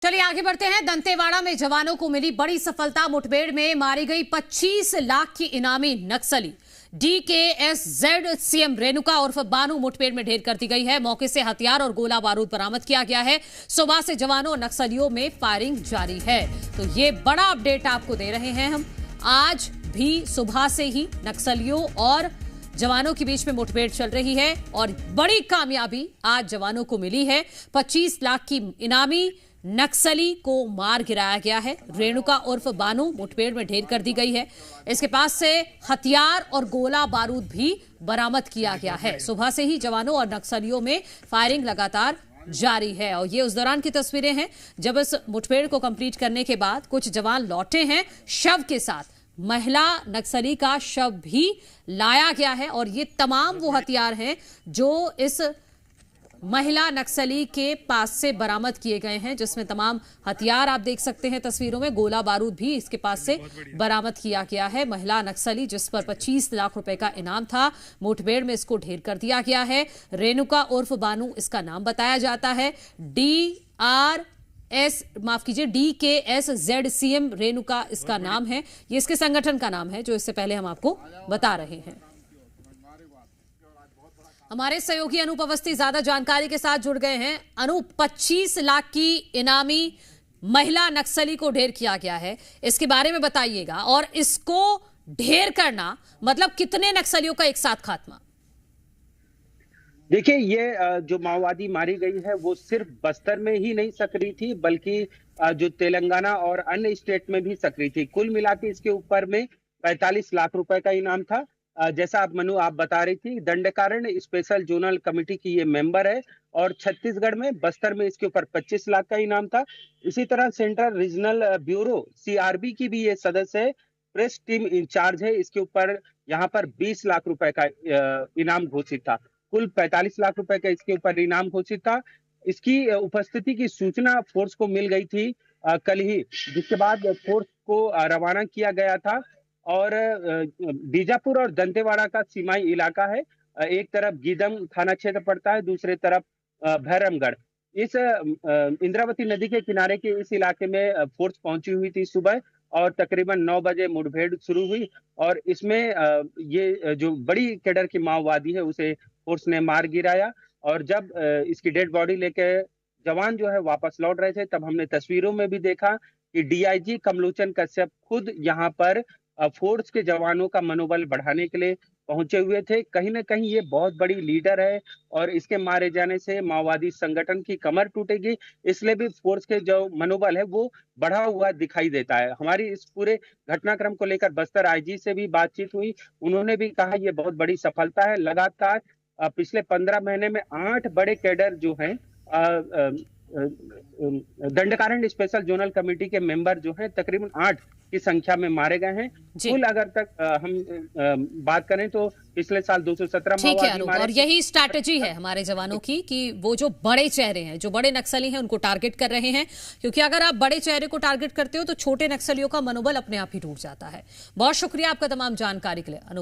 चलिए आगे बढ़ते हैं। दंतेवाड़ा में जवानों को मिली बड़ी सफलता। मुठभेड़ में मारी गई 25 लाख की इनामी नक्सली DKSZ CM रेणुका उर्फ बानू मुठभेड़ में ढेर कर दी गई है। मौके से हथियार और गोला बारूद बरामद किया गया है। सुबह से जवानों और नक्सलियों में फायरिंग जारी है। तो ये बड़ा अपडेट आपको दे रहे हैं हम। आज भी सुबह से ही नक्सलियों और जवानों के बीच में मुठभेड़ चल रही है और बड़ी कामयाबी आज जवानों को मिली है। 25 लाख की इनामी नक्सली को मार गिराया गया है। रेणुका उर्फ बानू मुठभेड़ में ढेर कर दी गई है। इसके पास से हथियार और गोला बारूद भी बरामद किया गया है। सुबह से ही जवानों और नक्सलियों में फायरिंग लगातार जारी है और ये उस दौरान की तस्वीरें हैं जब इस मुठभेड़ को कंप्लीट करने के बाद कुछ जवान लौटे हैं शव के साथ। महिला नक्सली का शव भी लाया गया है और ये तमाम वो हथियार हैं जो इस महिला नक्सली के पास से बरामद किए गए हैं, जिसमें तमाम हथियार आप देख सकते हैं तस्वीरों में। गोला बारूद भी इसके पास से बरामद किया गया है। महिला नक्सली जिस पर 25 लाख रुपए का इनाम था, मुठभेड़ में इसको ढेर कर दिया गया है। रेणुका उर्फ बानू इसका नाम बताया जाता है। DKSZ CM रेणुका इसका नाम है। ये इसके संगठन का नाम है जो इससे पहले हम आपको बता रहे हैं। हमारे सहयोगी अनूप अवस्थी ज्यादा जानकारी के साथ जुड़ गए हैं। अनूप, 25 लाख की इनामी महिला नक्सली को ढेर किया गया है, इसके बारे में बताइएगा। और इसको ढेर करना मतलब कितने नक्सलियों का एक साथ खात्मा? देखिए, ये जो माओवादी मारी गई है वो सिर्फ बस्तर में ही नहीं सक्रिय थी, बल्कि जो तेलंगाना और अन्य स्टेट में भी सक्रिय थी। कुल मिला के इसके ऊपर में 45 लाख रुपए का इनाम था। जैसा आप बता रही थी, दंडकारण्य स्पेशल जोनल कमेटी की ये मेंबर है और छत्तीसगढ़ में बस्तर में इसके ऊपर 25 लाख का इनाम था। इसी तरह सेंट्रल रीजनल ब्यूरो CRB की भी ये सदस्य है, प्रेस टीम इंचार्ज है। इसके ऊपर यहाँ पर 20 लाख रुपए का इनाम घोषित था। कुल 45 लाख रुपए का इसके ऊपर इनाम घोषित था। इसकी उपस्थिति की सूचना फोर्स को मिल गई थी कल ही, जिसके बाद फोर्स को रवाना किया गया था। और बीजापुर और दंतेवाड़ा का सीमाई इलाका है। एक तरफ गीदम थाना क्षेत्र पड़ता है, दूसरे तरफ भैरमगढ़। इस इंद्रावती नदी के किनारे के इस इलाके में फोर्स पहुंची हुई थी सुबह और तकरीबन 9 बजे मुठभेड़ शुरू हुई और इसमें ये जो बड़ी कैडर की माओवादी है उसे फोर्स ने मार गिराया। और जब इसकी डेड बॉडी लेके जवान जो है वापस लौट रहे थे, तब हमने तस्वीरों में भी देखा कि DIG कमलोचन कश्यप खुद यहाँ पर फोर्स के जवानों का मनोबल बढ़ाने के लिए पहुंचे हुए थे। कहीं ना कहीं ये बहुत बड़ी लीडर है और इसके मारे जाने से माओवादी संगठन की कमर टूटेगी, इसलिए भी फोर्स के जो मनोबल है वो बढ़ा हुआ दिखाई देता है। हमारी इस पूरे घटनाक्रम को लेकर बस्तर IG से भी बातचीत हुई। उन्होंने भी कहा ये बहुत बड़ी सफलता है। लगातार पिछले 15 महीने में 8 बड़े कैडर जो हैं दंडकारण्य स्पेशल जोनल कमेटी के मेंबर जो हैं तकरीबन 8 की संख्या में मारे गए हैं। कुल अगर तक हम बात करें तो पिछले साल 217 माओवादी मारे। और यही स्ट्रैटेजी है हमारे जवानों की कि वो जो बड़े चेहरे हैं, जो बड़े नक्सली हैं, उनको टारगेट कर रहे हैं। क्योंकि अगर आप बड़े चेहरे को टारगेट करते हो तो छोटे नक्सलियों का मनोबल अपने आप ही टूट जाता है। बहुत शुक्रिया आपका तमाम जानकारी के लिए अनूप।